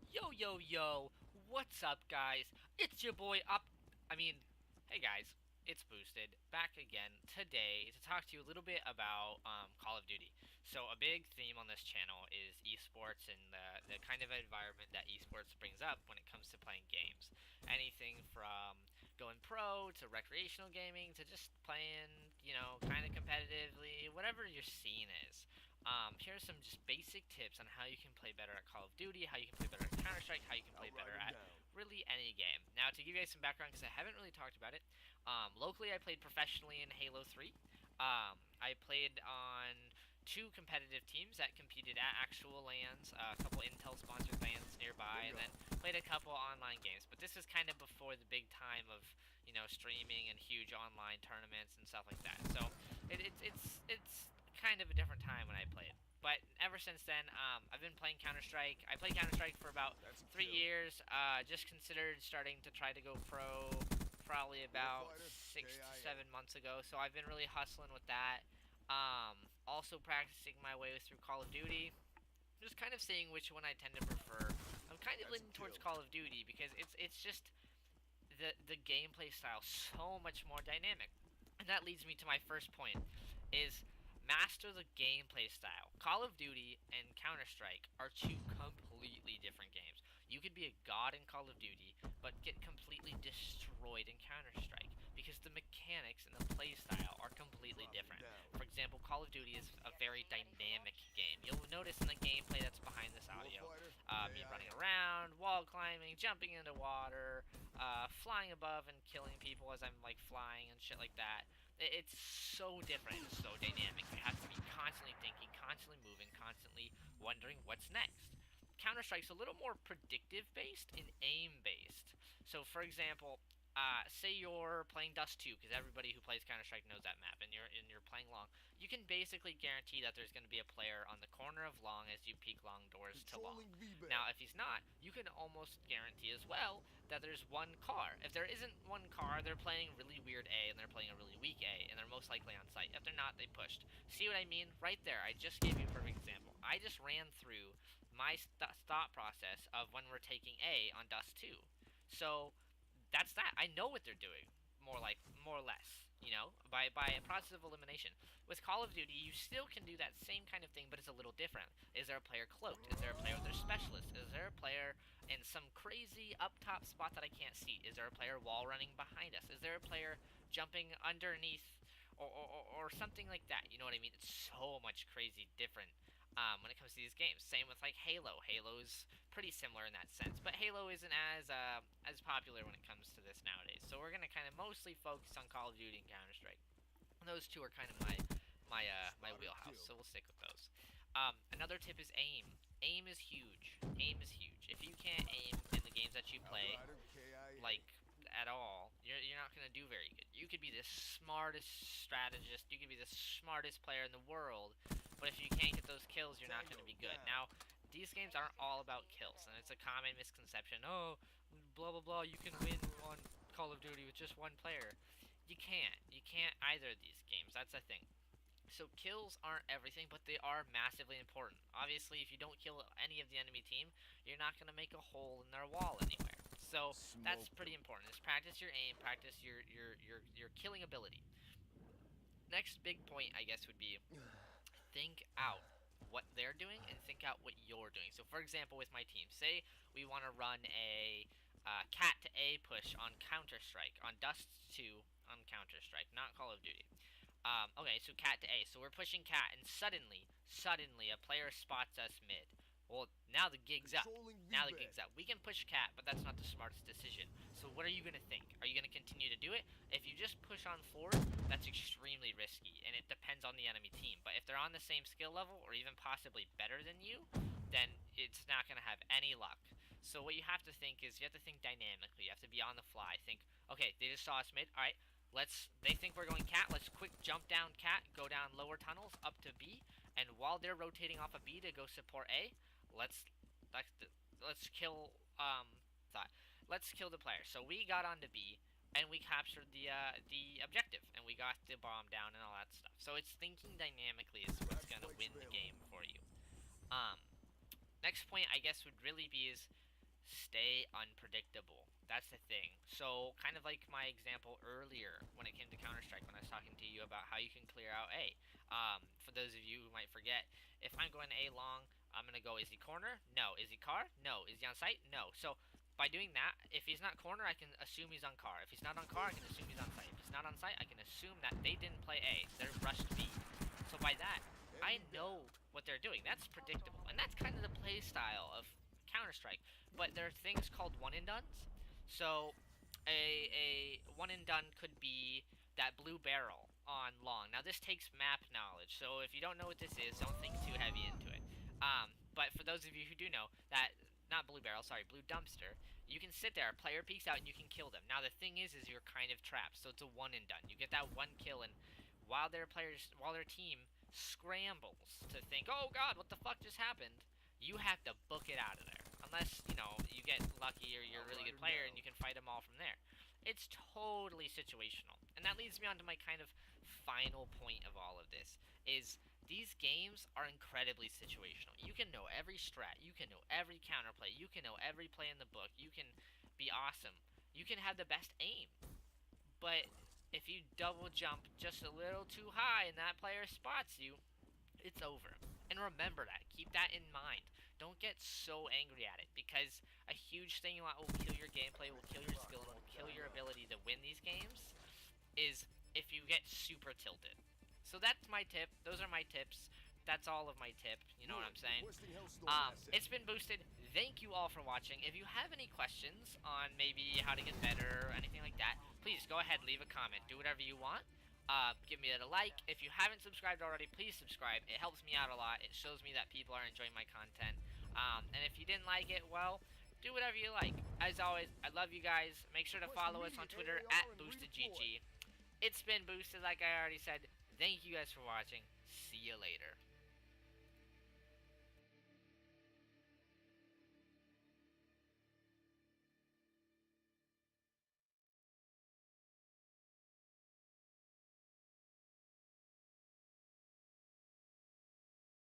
Yo, yo, yo, what's up, guys? It's your boy hey guys, it's Boosted, back again today to talk to you a little bit about Call of Duty. So, a big theme on this channel is esports and the kind of environment that esports brings up when it comes to playing games. Anything from going pro to recreational gaming to just playing, kind of competitively, whatever your scene is. Here are some just basic tips on how you can play better at Call of Duty, how you can play better at Counter-Strike, how you can play better at really any game. Now, to give you guys some background, because I haven't really talked about it, locally I played professionally in Halo 3. I played on two competitive teams that competed at actual LANs, a couple Intel-sponsored LANs nearby, and then played a couple online games. But this is kind of before the big time of, streaming and huge online tournaments and stuff like that. So it's kind of a different time when I played. But ever since then, I've been playing Counter Strike. I played Counter Strike for about 3 years. Just considered starting to try to go pro, probably about 6 to 7 months ago. So I've been really hustling with that. Also practicing my way through Call of Duty. Just kind of seeing which one I tend to prefer. I'm kind of leaning towards Call of Duty because it's just the gameplay style so much more dynamic. And that leads me to my first point is master the gameplay style. Call of Duty and Counter-Strike are two completely different games. You could be a god in Call of Duty, but get completely destroyed in Counter-Strike because the mechanics and the play style are completely different. For example, Call of Duty is a very dynamic game. You'll notice in the gameplay that's behind this audio, me running around, wall climbing, jumping into water, flying above and killing people as I'm like flying and shit like that. It's so different, it's so dynamic. You have to be constantly thinking, constantly moving, constantly wondering what's next. Counter-Strike's a little more predictive based and aim based. So for example, say you're playing Dust 2, because everybody who plays Counter-Strike knows that map, and you're playing long. You can basically guarantee that there's going to be a player on the corner of long as you peek long doors to long. Now, if he's not, you can almost guarantee as well that there's one car. If there isn't one car, they're playing really weird A, and they're playing a really weak A, and they're most likely on site. If they're not, they pushed. See what I mean? Right there, I just gave you a perfect example. I just ran through my thought process of when we're taking A on Dust 2. So that's that. I know what they're doing, more or less, by a process of elimination. With Call of Duty, you still can do that same kind of thing, but it's a little different. Is there a player cloaked? Is there a player with their specialist? Is there a player in some crazy up top spot that I can't see? Is there a player wall running behind us? Is there a player jumping underneath or something like that? You know what I mean? It's so much crazy different when it comes to these games. Same with like Halo. Halo's pretty similar in that sense, but Halo isn't as popular when it comes to this nowadays. So we're gonna kind of mostly focus on Call of Duty and Counter Strike. Those two are kind of my wheelhouse, so we'll stick with those. Another tip is aim. Aim is huge. Aim is huge. If you can't aim in the games that you play, like at all, you're not gonna do very good. You could be the smartest strategist, you could be the smartest player in the world, but if you can't get those kills, you're not gonna be good. Now, these games aren't all about kills, and it's a common misconception. Oh, blah blah blah. You can win on Call of Duty with just one player. You can't. You can't either of these games. That's the thing. So kills aren't everything, but they are massively important. Obviously, if you don't kill any of the enemy team, you're not going to make a hole in their wall anywhere. So that's pretty important. Is practice your aim, practice your killing ability. Next big point, I guess, would be think out what they're doing and think out what you're doing. So, for example, with my team, say we want to run a cat to A push on Counter Strike, on Dust 2 on Counter Strike, not Call of Duty. Okay, so cat to A. So we're pushing cat, and suddenly, a player spots us mid. Well, now the gig's up. Now the gig's up. We can push cat, but that's not the smartest decision. So what are you going to think? Are you going to continue to do it? If you just push on forward, that's extremely risky, and it depends on the enemy team. But if they're on the same skill level, or even possibly better than you, then it's not going to have any luck. So what you have to think is, you have to think dynamically. You have to be on the fly. Think, okay, they just saw us mid. All right, they think we're going cat. Let's quick jump down cat, go down lower tunnels up to B, and while they're rotating off of B to go support A, let's kill let's kill the player. So we got onto B, and we captured the objective, and we got the bomb down and all that stuff. So it's thinking dynamically is what's gonna win the game for you. Next point, I guess, would really be is stay unpredictable. That's the thing. So, kind of like my example earlier when it came to Counter Strike, when I was talking to you about how you can clear out A. For those of you who might forget, if I'm going A long, I'm gonna go, is he corner? No. Is he car? No. Is he on site? No. So by doing that, if he's not corner, I can assume he's on car. If he's not on car, I can assume he's on site. If he's not on site, I can assume that they didn't play A. They're rushed B. So by that, I know what they're doing. That's predictable. And that's kind of the play style of Counter-Strike. But there are things called one-and-dones. So a one-and-done could be that blue barrel on long. Now this takes map knowledge. So if you don't know what this is, don't think too heavy into it. But for those of you who do know, that not blue barrel, sorry, blue dumpster, you can sit there, player peeks out, and you can kill them. Now the thing is you're kind of trapped, so it's a one and done. You get that one kill, and while their team scrambles to think, oh god, what the fuck just happened, you have to book it out of there. Unless, you get lucky or you're a really good player and you can fight them all from there. It's totally situational. And that leads me on to my kind of final point of all of this, is these games are incredibly situational. You can know every strat, you can know every counterplay, you can know every play in the book, you can be awesome, you can have the best aim. But if you double jump just a little too high and that player spots you, it's over. And remember that. Keep that in mind. Don't get so angry at it, because a huge thing that will kill your gameplay, will kill your skill, and will kill your ability to win these games is if you get super tilted. So that's my tip. Those are my tips. That's all of my tip. You know what I'm saying? It's been boosted. Thank you all for watching. If you have any questions on maybe how to get better or anything like that, please go ahead, leave a comment. Do whatever you want. Give me a like. If you haven't subscribed already, please subscribe. It helps me out a lot. It shows me that people are enjoying my content. And if you didn't like it, well, do whatever you like. As always, I love you guys. Make sure to follow us on Twitter at BoostedGG. It's been boosted, like I already said. Thank you guys for watching. See you later.